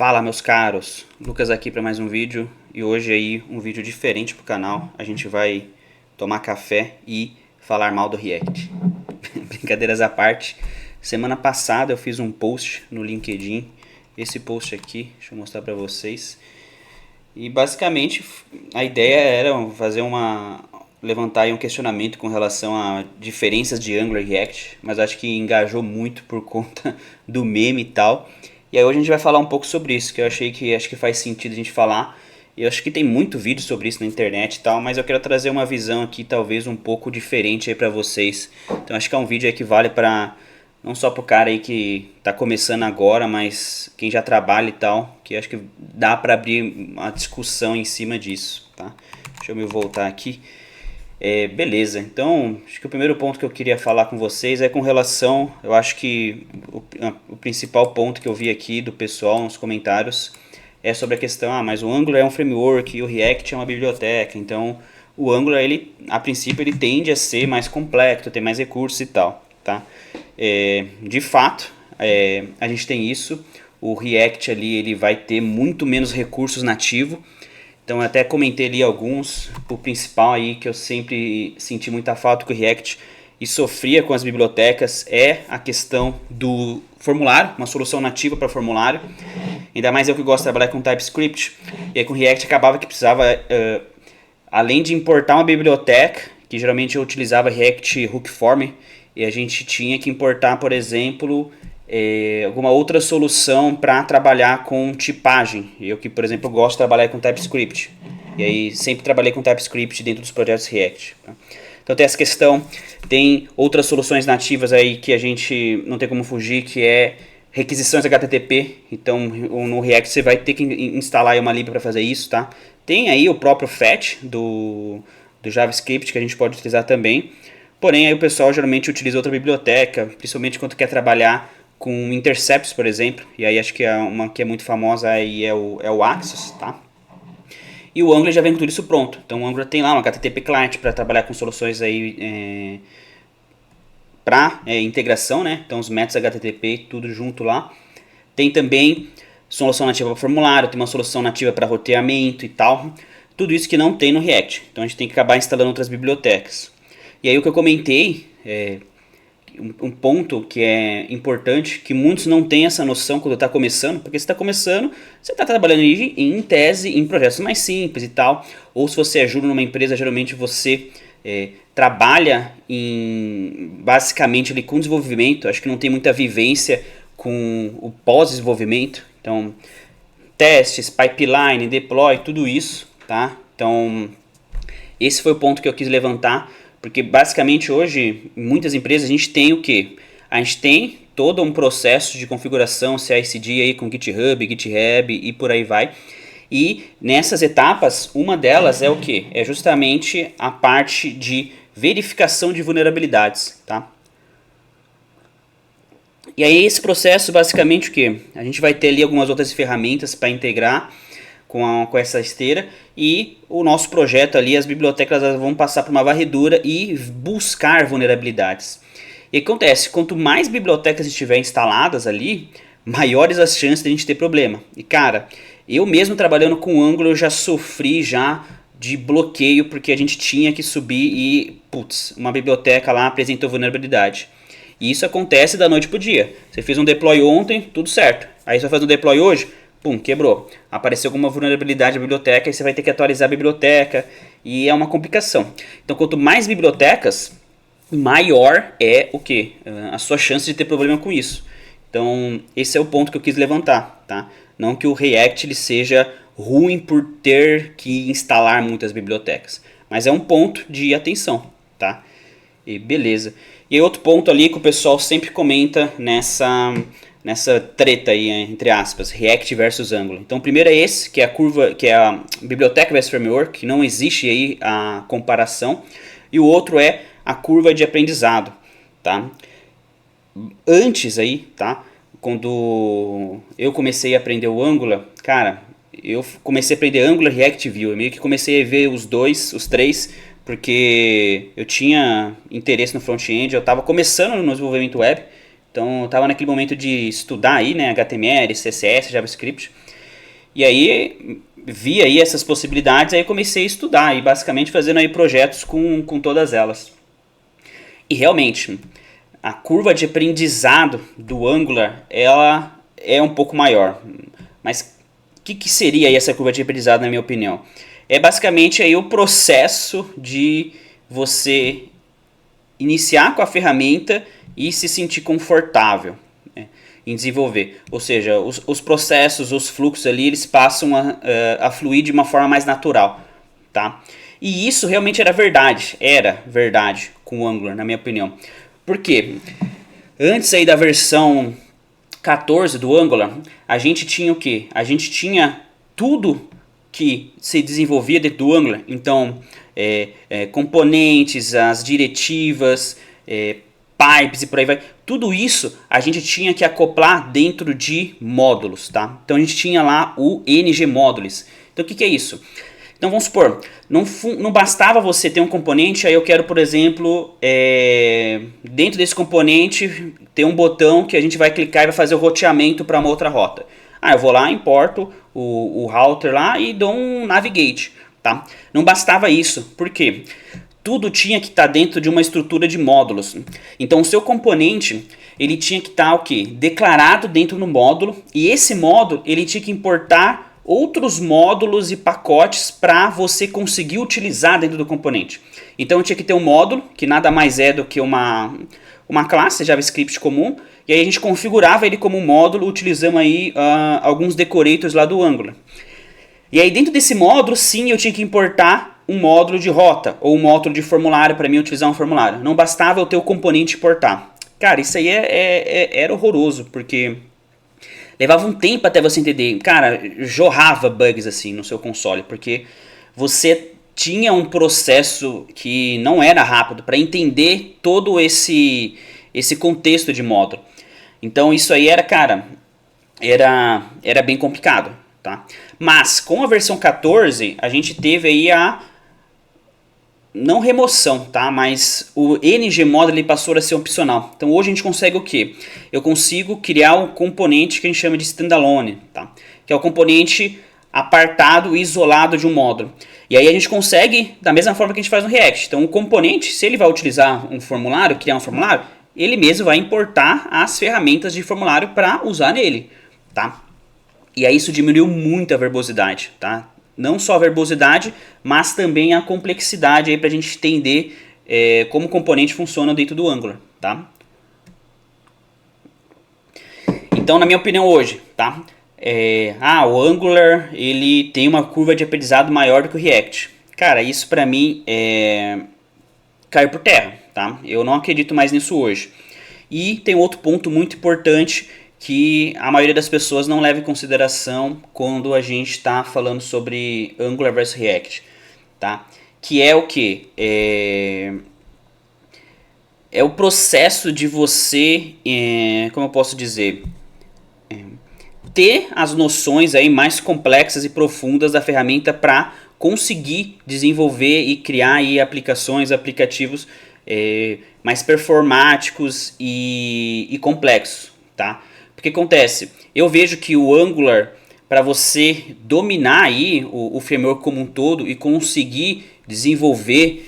Fala meus caros, Lucas aqui para mais um vídeo e hoje aí um vídeo diferente pro canal. A gente vai tomar café e falar mal do React. Brincadeiras à parte, semana passada eu fiz um post no LinkedIn, esse post aqui, deixa eu mostrar para vocês. E basicamente a ideia era levantar aí um questionamento com relação a diferenças de Angular e React, mas acho que engajou muito por conta do meme e tal. E aí hoje a gente vai falar um pouco sobre isso, que eu acho que faz sentido a gente falar. Eu acho que tem muito vídeo sobre isso na internet e tal, mas eu quero trazer uma visão aqui talvez um pouco diferente aí pra vocês. Então acho que é um vídeo aí que vale pra não só pro cara aí que tá começando agora, mas quem já trabalha e tal, que acho que dá pra abrir uma discussão em cima disso, tá? Deixa eu me voltar aqui. Beleza, então acho que o primeiro ponto que eu queria falar com vocês é com relação, eu acho que o principal ponto que eu vi aqui do pessoal nos comentários é sobre a questão, mas o Angular é um framework e o React é uma biblioteca, então o Angular, ele, a princípio, ele tende a ser mais complexo, ter mais recursos e tal, tá? De fato, a gente tem isso, o React ali, ele vai ter muito menos recursos nativo. Então eu até comentei ali alguns, o principal aí que eu sempre senti muita falta com o React e sofria com as bibliotecas é a questão do formulário, uma solução nativa para formulário. Ainda mais eu que gosto de trabalhar com TypeScript, e aí com React acabava que precisava, além de importar uma biblioteca, que geralmente eu utilizava React Hookform, e a gente tinha que importar, por exemplo, alguma outra solução para trabalhar com tipagem. Eu que, por exemplo, gosto de trabalhar com TypeScript. E aí sempre trabalhei com TypeScript dentro dos projetos React. Tá? Então tem essa questão, tem outras soluções nativas aí que a gente não tem como fugir, que é requisições HTTP. Então no React você vai ter que instalar aí uma lib para fazer isso, tá? Tem aí o próprio fetch do JavaScript que a gente pode utilizar também. Porém aí o pessoal geralmente utiliza outra biblioteca, principalmente quando quer trabalhar com intercepts, por exemplo, e aí acho que uma que é muito famosa aí é o Axis, tá? E o Angular já vem com tudo isso pronto. Então o Angular tem lá um HTTP client para trabalhar com soluções aí para integração, né? Então os métodos HTTP tudo junto lá. Tem também solução nativa para formulário, tem uma solução nativa para roteamento e tal. Tudo isso que não tem no React. Então a gente tem que acabar instalando outras bibliotecas. E aí o que eu comentei um ponto que é importante, que muitos não têm essa noção quando está começando, porque você está começando, você está trabalhando em tese, em projetos mais simples e tal, ou se você é júnior numa empresa, geralmente você trabalha basicamente ali com desenvolvimento, acho que não tem muita vivência com o pós-desenvolvimento, então testes, pipeline, deploy, tudo isso, tá? Então esse foi o ponto que eu quis levantar, porque basicamente hoje, em muitas empresas, a gente tem o quê? A gente tem todo um processo de configuração CI/CD aí com GitHub, GitHub e por aí vai. E nessas etapas, uma delas é o quê? É justamente a parte de verificação de vulnerabilidades, tá? E aí esse processo basicamente o quê? A gente vai ter ali algumas outras ferramentas para integrar com essa esteira, e o nosso projeto ali, as bibliotecas elas vão passar por uma varredura e buscar vulnerabilidades. E o que acontece? Quanto mais bibliotecas estiverem instaladas ali, maiores as chances de a gente ter problema. E cara, eu mesmo trabalhando com Angular eu já sofri já de bloqueio porque a gente tinha que subir e, putz, uma biblioteca lá apresentou vulnerabilidade. E isso acontece da noite pro dia. Você fez um deploy ontem, tudo certo. Aí você vai fazer um deploy hoje, pum, quebrou. Apareceu alguma vulnerabilidade na biblioteca e você vai ter que atualizar a biblioteca e é uma complicação. Então, quanto mais bibliotecas, maior é o que? A sua chance de ter problema com isso. Então, esse é o ponto que eu quis levantar, tá? Não que o React ele seja ruim por ter que instalar muitas bibliotecas, mas é um ponto de atenção, tá? E beleza. E outro ponto ali que o pessoal sempre comenta nessa treta aí, entre aspas, React versus Angular. Então, o primeiro é esse, que é a curva, que é a biblioteca versus framework, que não existe aí a comparação. E o outro é a curva de aprendizado, tá? Antes aí, tá? Quando eu comecei a aprender o Angular, cara, eu comecei a aprender Angular, React e Vue. Eu meio que comecei a ver os três, porque eu tinha interesse no front-end, eu estava começando no desenvolvimento web, então eu estava naquele momento de estudar aí, né, HTML, CSS, JavaScript. E aí vi aí essas possibilidades, aí comecei a estudar e basicamente fazendo aí projetos com todas elas. E realmente, a curva de aprendizado do Angular, ela é um pouco maior. Mas o que seria aí essa curva de aprendizado, na minha opinião? É basicamente aí o processo de você iniciar com a ferramenta e se sentir confortável, né, em desenvolver. Ou seja, os processos, os fluxos ali, eles passam a fluir de uma forma mais natural. Tá? E isso realmente era verdade com o Angular, na minha opinião. Por quê? Antes aí da versão 14 do Angular, a gente tinha o quê? A gente tinha tudo que se desenvolvia dentro do Angular. Então, componentes, as diretivas, pipes e por aí vai. Tudo isso a gente tinha que acoplar dentro de módulos, tá? Então a gente tinha lá o ng modules. Então o que é isso? Então vamos supor, não bastava você ter um componente, aí eu quero, por exemplo, dentro desse componente ter um botão que a gente vai clicar e vai fazer o roteamento para uma outra rota. Eu vou lá, importo o router lá e dou um navigate. Tá? Não bastava isso, por quê? Tudo tinha que estar dentro de uma estrutura de módulos. Então o seu componente ele tinha que estar o quê? Declarado dentro do módulo, e esse módulo ele tinha que importar outros módulos e pacotes para você conseguir utilizar dentro do componente. Então tinha que ter um módulo, que nada mais é do que uma classe JavaScript comum, e aí a gente configurava ele como um módulo, utilizando aí alguns decorators lá do Angular. E aí dentro desse módulo, sim, eu tinha que importar um módulo de rota, ou um módulo de formulário para mim utilizar um formulário. Não bastava eu ter o componente importar. Cara, isso aí era horroroso, porque levava um tempo até você entender. Cara, jorrava bugs assim no seu console, porque você tinha um processo que não era rápido para entender todo esse contexto de módulo. Então isso aí era bem complicado, tá? Mas com a versão 14 a gente teve aí a não remoção, tá? Mas o ng module ele passou a ser opcional. Então hoje a gente consegue o quê? Eu consigo criar um componente que a gente chama de standalone, tá? Que é o componente apartado e isolado de um módulo. E aí a gente consegue, da mesma forma que a gente faz no React. Então o componente, se ele vai utilizar um formulário, criar um formulário, ele mesmo vai importar as ferramentas de formulário para usar nele, tá? E aí isso diminuiu muito a verbosidade, tá? Não só a verbosidade, mas também a complexidade para a gente entender como o componente funciona dentro do Angular, tá? Então, na minha opinião hoje, tá? O Angular ele tem uma curva de aprendizado maior do que o React. Cara, isso para mim cai por terra, tá? Eu não acredito mais nisso hoje. E tem outro ponto muito importante que a maioria das pessoas não leva em consideração quando a gente está falando sobre Angular versus React, tá? Que é o que? É o processo de você, como eu posso dizer, ter as noções aí mais complexas e profundas da ferramenta para conseguir desenvolver e criar aí aplicações, aplicativos mais performáticos e complexos, tá? Porque acontece, eu vejo que o Angular, para você dominar aí o framework como um todo e conseguir desenvolver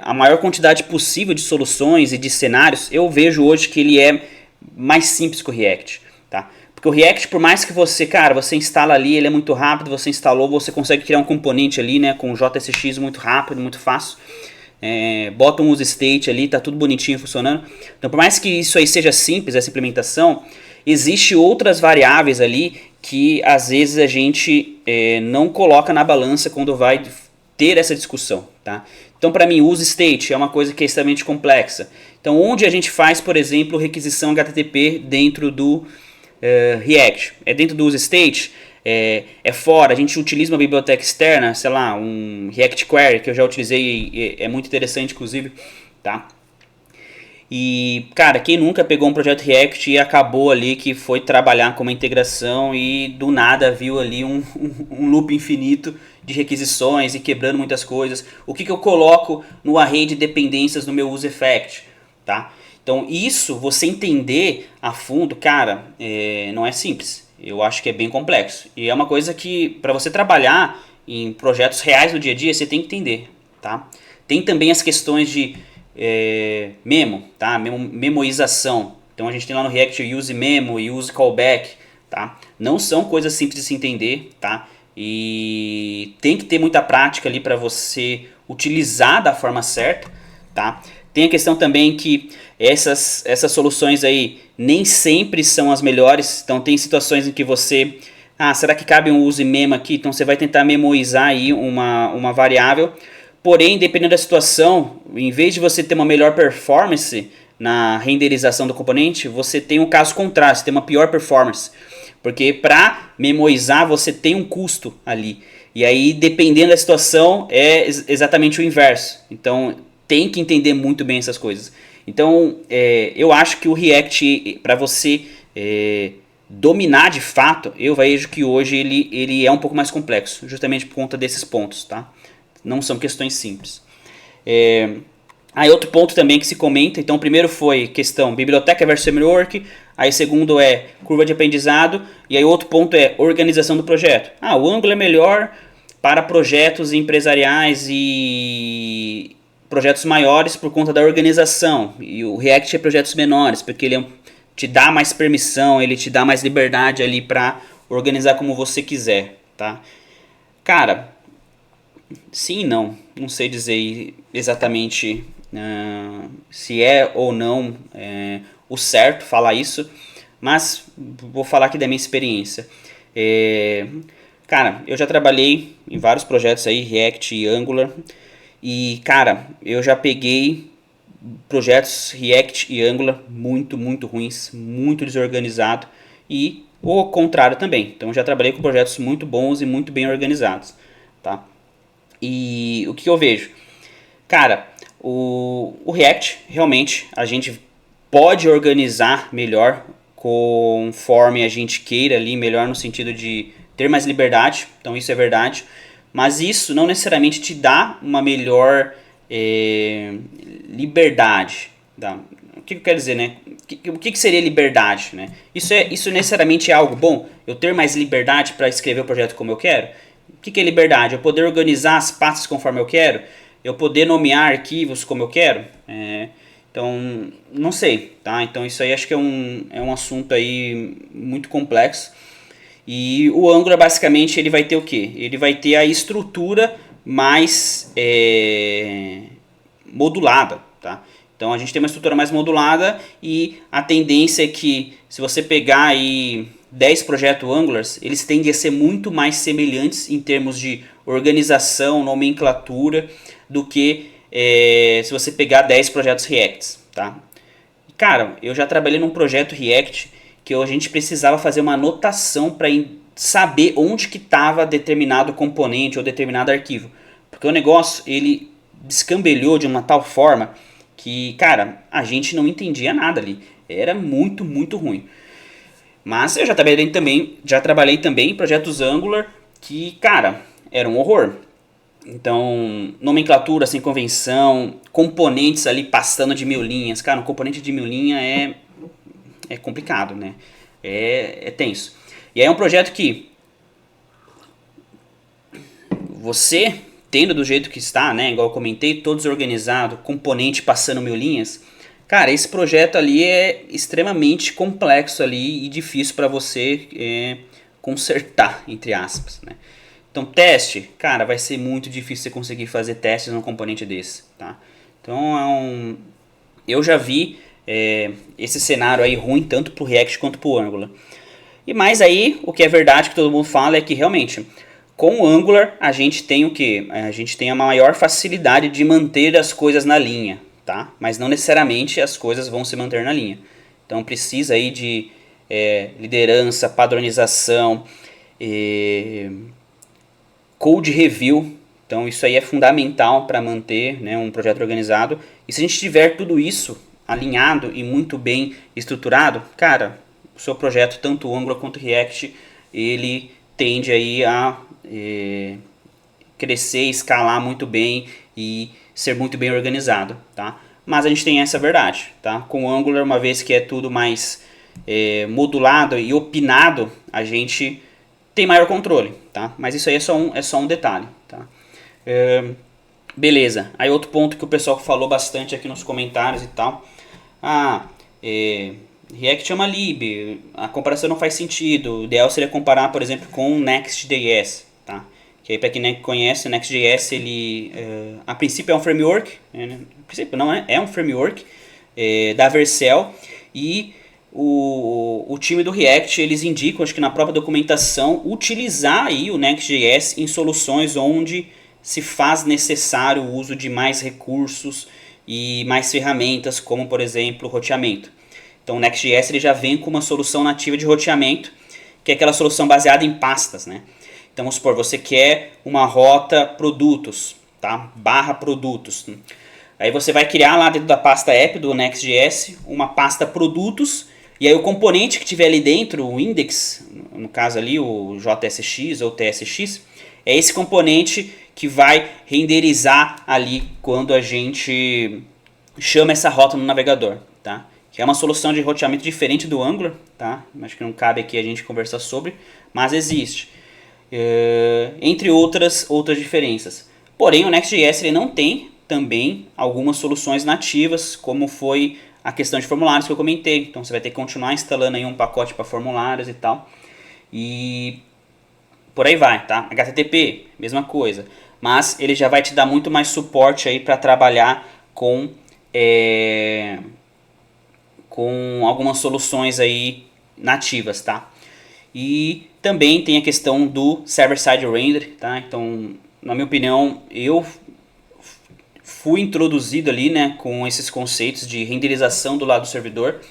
a maior quantidade possível de soluções e de cenários, eu vejo hoje que ele é mais simples que o React, tá? Porque o React, por mais que você instala ali, ele é muito rápido, você instalou, você consegue criar um componente ali, né, com JSX muito rápido, muito fácil. Bota um use state ali, tá tudo bonitinho funcionando. Então, por mais que isso aí seja simples, essa implementação, existe outras variáveis ali que às vezes a gente não coloca na balança quando vai ter essa discussão, tá? Então, para mim, o use state é uma coisa que é extremamente complexa. Então, onde a gente faz, por exemplo, requisição HTTP dentro do React? É dentro do use state? Fora, a gente utiliza uma biblioteca externa, sei lá, um React Query, que eu já utilizei e é muito interessante, inclusive, tá? E, cara, quem nunca pegou um projeto React e acabou ali que foi trabalhar com uma integração e do nada viu ali um loop infinito de requisições e quebrando muitas coisas. O que eu coloco no array de dependências no meu useEffect, tá? Então isso, você entender a fundo, cara, não é simples. Eu acho que é bem complexo. E é uma coisa que, para você trabalhar em projetos reais no dia a dia, você tem que entender, tá? Tem também as questões de memo, tá? Memoização. Então a gente tem lá no React o use memo e use callback, tá? Não são coisas simples de se entender, tá? E tem que ter muita prática ali para você utilizar da forma certa, tá? Tem a questão também que essas soluções aí nem sempre são as melhores. Então tem situações em que você... será que cabe um use memo aqui? Então você vai tentar memoizar aí uma variável. Porém, dependendo da situação, em vez de você ter uma melhor performance na renderização do componente, você tem um caso contrário, você tem uma pior performance. Porque para memoizar você tem um custo ali. E aí, dependendo da situação, é exatamente o inverso. Então, tem que entender muito bem essas coisas. Então, eu acho que o React, para você dominar de fato, eu vejo que hoje ele é um pouco mais complexo, justamente por conta desses pontos, tá? Não são questões simples. Aí outro ponto também que se comenta, então o primeiro foi questão biblioteca versus framework, aí segundo é curva de aprendizado, e aí outro ponto é organização do projeto. O Angular é melhor para projetos empresariais e projetos maiores por conta da organização, e o React é projetos menores, porque ele te dá mais permissão, ele te dá mais liberdade ali para organizar como você quiser, tá? Cara, sim e não sei dizer exatamente se é ou não o certo falar isso, mas vou falar aqui da minha experiência. Cara, eu já trabalhei em vários projetos aí, React e Angular, e cara, eu já peguei projetos React e Angular muito, muito ruins, muito desorganizado, e o contrário também. Então já trabalhei com projetos muito bons e muito bem organizados, tá? E o que eu vejo? Cara, o React, realmente, a gente pode organizar melhor conforme a gente queira ali, melhor no sentido de ter mais liberdade, então isso é verdade. Mas isso não necessariamente te dá uma melhor liberdade. Tá? O que eu quero dizer, né? O que seria liberdade, né? Isso necessariamente é algo bom? Eu ter mais liberdade para escrever o projeto como eu quero? O que é liberdade? Eu poder organizar as pastas conforme eu quero? Eu poder nomear arquivos como eu quero? Então, não sei, tá? Então isso aí acho que é um assunto aí muito complexo. E o Angular basicamente ele vai ter o quê? Ele vai ter a estrutura mais modulada, tá? Então a gente tem uma estrutura mais modulada e a tendência é que se você pegar aí 10 projetos Angulars, eles tendem a ser muito mais semelhantes em termos de organização, nomenclatura, do que se você pegar 10 projetos Reacts, tá? Cara, eu já trabalhei num projeto React que a gente precisava fazer uma anotação para saber onde que estava determinado componente ou determinado arquivo. Porque o negócio, ele descambelhou de uma tal forma que, cara, a gente não entendia nada ali. Era muito, muito ruim. Mas eu já trabalhei também em projetos Angular que, cara, era um horror. Então, nomenclatura sem convenção, componentes ali passando de 1000 linhas. Cara, um componente de 1000 linhas é complicado, né? É tenso. E aí é um projeto que você, tendo do jeito que está, né? Igual eu comentei, todo desorganizado, componente passando 1000 linhas. Cara, esse projeto ali é extremamente complexo ali e difícil para você consertar, entre aspas, né? Então, teste, cara, vai ser muito difícil você conseguir fazer testes num componente desse, tá? Então, eu já vi esse cenário aí ruim tanto pro React quanto pro Angular. E mais aí, o que é verdade que todo mundo fala é que realmente, com o Angular, a gente tem o quê? A gente tem a maior facilidade de manter as coisas na linha, tá? Mas não necessariamente as coisas vão se manter na linha. Então, precisa aí de liderança, padronização, code review. Então isso aí é fundamental para manter, né, um projeto organizado. E se a gente tiver tudo isso alinhado e muito bem estruturado, cara, o seu projeto, tanto o Angular quanto o React, ele tende aí a crescer, escalar muito bem e ser muito bem organizado, tá? Mas a gente tem essa verdade, tá? Com o Angular, uma vez que é tudo mais modulado e opinado, a gente tem maior controle, tá? Mas isso aí é só um detalhe, tá? Beleza. Aí outro ponto que o pessoal falou bastante aqui nos comentários e tal. React é uma lib, a comparação não faz sentido. O ideal seria comparar, por exemplo, com Next.js, tá? Que aí para quem não conhece, o Next.js ele a princípio é um framework, né? A princípio não é um framework da Vercel, e o time do React eles indicam, acho que na própria documentação, utilizar aí o Next.js em soluções onde se faz necessário o uso de mais recursos e mais ferramentas, como por exemplo roteamento. Então o Next.js ele já vem com uma solução nativa de roteamento, que é aquela solução baseada em pastas, né? Então vamos supor, você quer uma rota produtos, tá? Barra produtos. Aí você vai criar lá dentro da pasta app do Next.js uma pasta produtos, e aí o componente que tiver ali dentro, o index, no caso ali o JSX ou TSX, é esse componente que vai renderizar ali quando a gente chama essa rota no navegador, tá? Que é uma solução de roteamento diferente do Angular, tá? Acho que não cabe aqui a gente conversar sobre, mas existe. Entre outras diferenças. Porém, o Next.js ele não tem também algumas soluções nativas, como foi a questão de formulários que eu comentei. Então você vai ter que continuar instalando aí um pacote para formulários e tal. E por aí vai, tá? HTTP, mesma coisa. Mas ele já vai te dar muito mais suporte aí para trabalhar com algumas soluções aí nativas, tá? E também tem a questão do server-side render, tá? Então, na minha opinião, eu fui introduzido ali, né, com esses conceitos de renderização do lado do servidor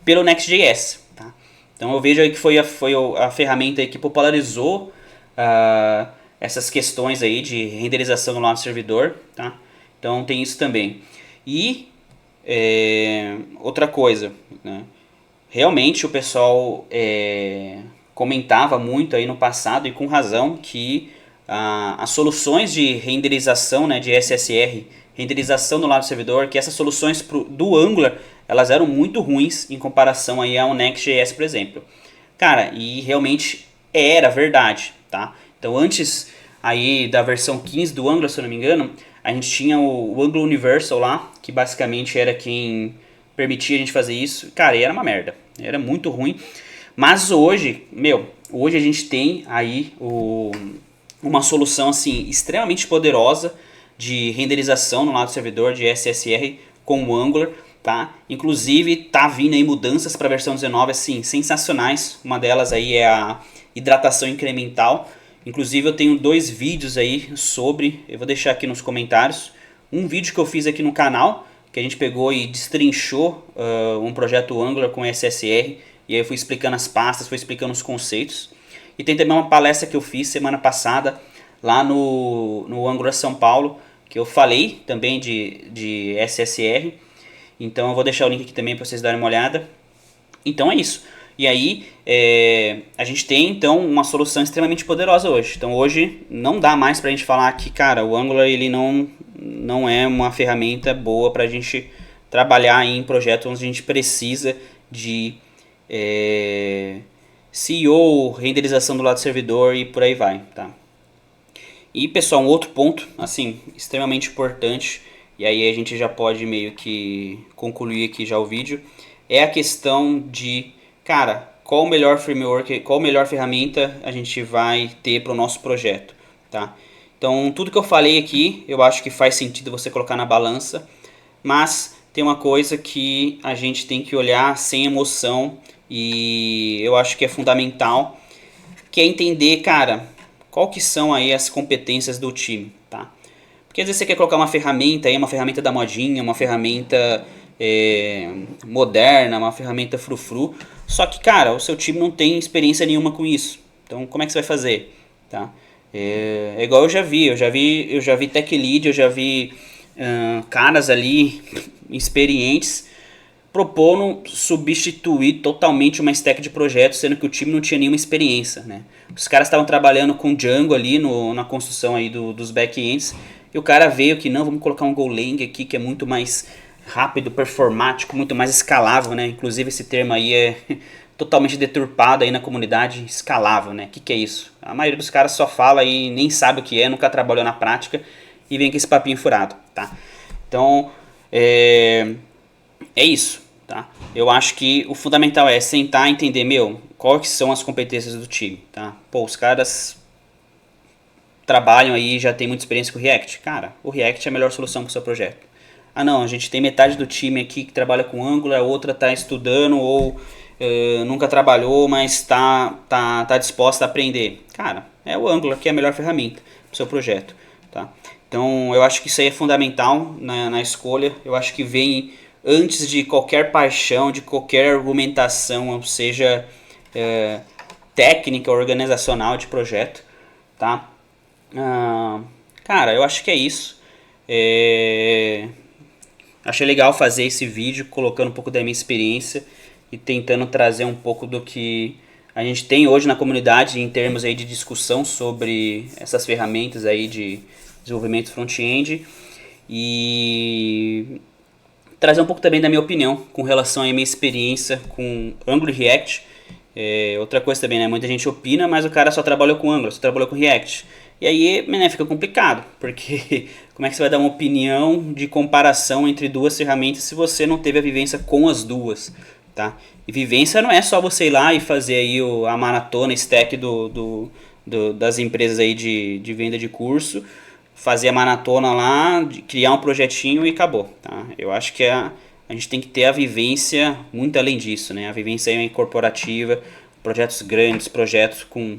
pelo Next.js, tá? Então eu vejo aí que foi a ferramenta aí que popularizou essas questões aí de renderização do lado do servidor, tá? Então tem isso também. E outra coisa, né? Realmente o pessoal comentava muito aí no passado, e com razão, que as soluções de renderização, né, de SSR, renderização do lado do servidor, que essas soluções do Angular, elas eram muito ruins em comparação aí ao Next.js, por exemplo. Cara, e realmente era verdade, tá? Então antes aí da versão 15 do Angular, se eu não me engano, a gente tinha o Angular Universal lá, que basicamente era quem permitia a gente fazer isso. Cara, e era uma merda, era muito ruim. Mas hoje, hoje a gente tem aí uma solução assim extremamente poderosa de renderização no lado do servidor de SSR com o Angular, tá? Inclusive tá vindo aí mudanças para a versão 19 assim sensacionais. Uma delas aí é a hidratação incremental. Inclusive eu tenho 2 vídeos aí sobre, eu vou deixar aqui nos comentários. Um vídeo que eu fiz aqui no canal, que a gente pegou e destrinchou um projeto Angular com SSR, e aí eu fui explicando as pastas, fui explicando os conceitos. E tem também uma palestra que eu fiz semana passada lá no Angular São Paulo, que eu falei também de SSR. Então eu vou deixar o link aqui também para vocês darem uma olhada. Então é isso. E aí a gente tem então uma solução extremamente poderosa hoje. Então hoje não dá mais para a gente falar que, cara, o Angular ele não é uma ferramenta boa para a gente trabalhar em projetos onde a gente precisa de CEO, renderização do lado do servidor e por aí vai, tá? E pessoal, um outro ponto, assim, extremamente importante, e aí a gente já pode meio que concluir aqui já o vídeo, é a questão de, cara, qual o melhor framework, qual a melhor ferramenta a gente vai ter para o nosso projeto, tá? Então, tudo que eu falei aqui, eu acho que faz sentido você colocar na balança, mas tem uma coisa que a gente tem que olhar sem emoção, e eu acho que é fundamental, que é entender, cara, qual que são aí as competências do time, tá? Porque às vezes você quer colocar uma ferramenta aí, uma ferramenta da modinha, uma ferramenta moderna, uma ferramenta frufru, só que, cara, o seu time não tem experiência nenhuma com isso. Então, como é que você vai fazer, tá? É igual eu já vi tech lead, eu já vi caras ali experientes propondo substituir totalmente uma stack de projetos, sendo que o time não tinha nenhuma experiência, né? Os caras estavam trabalhando com Django ali na construção aí dos backends, e o cara veio que não, vamos colocar um Golang aqui que é muito mais rápido, performático, muito mais escalável, né? Inclusive esse termo aí é totalmente deturpado aí na comunidade, escalável, né? O que é isso? A maioria dos caras só fala e nem sabe o que é, nunca trabalhou na prática e vem com esse papinho furado, tá? Então, é isso, tá? Eu acho que o fundamental é sentar e entender, quais são as competências do time, tá? Pô, os caras trabalham aí, já tem muita experiência com o React. Cara, o React é a melhor solução para o seu projeto. Ah não, a gente tem metade do time aqui que trabalha com Angular, a outra está estudando ou nunca trabalhou, mas tá disposta a aprender. Cara, é o Angular que é a melhor ferramenta para o seu projeto. Tá? Então eu acho que isso aí é fundamental na escolha. Eu acho que vem antes de qualquer paixão, de qualquer argumentação, ou seja, técnica, organizacional de projeto. Tá? Cara, eu acho que é isso. Achei legal fazer esse vídeo colocando um pouco da minha experiência e tentando trazer um pouco do que a gente tem hoje na comunidade em termos aí de discussão sobre essas ferramentas aí de desenvolvimento front-end e trazer um pouco também da minha opinião com relação à minha experiência com Angular e React. Outra coisa também, né? Muita gente opina, mas o cara só trabalhou com Angular, só trabalhou com React. E aí, né, fica complicado, porque como é que você vai dar uma opinião de comparação entre duas ferramentas se você não teve a vivência com as duas, tá? E vivência não é só você ir lá e fazer aí a maratona stack das empresas aí de venda de curso, fazer a maratona lá, criar um projetinho e acabou, tá? Eu acho que a gente tem que ter a vivência muito além disso, né? A vivência aí corporativa, projetos grandes, projetos com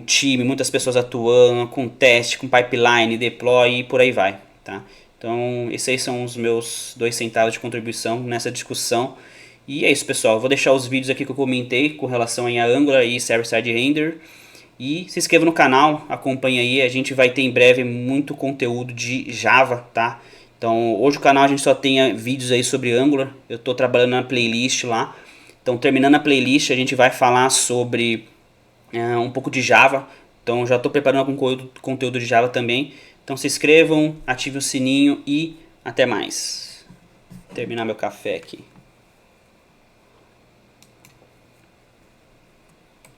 time, muitas pessoas atuando, com teste, com pipeline, deploy e por aí vai, tá? Então, esses aí são os meus 2 centavos de contribuição nessa discussão. E é isso, pessoal. Eu vou deixar os vídeos aqui que eu comentei com relação a Angular e Server-Side Render. E se inscreva no canal, acompanhe aí. A gente vai ter em breve muito conteúdo de Java, tá? Então, hoje o canal a gente só tem vídeos aí sobre Angular. Eu estou trabalhando na playlist lá. Então, terminando a playlist, a gente vai falar sobre um pouco de Java. Então já estou preparando algum conteúdo de Java também. Então se inscrevam, ativem o sininho e até mais. Vou terminar meu café aqui.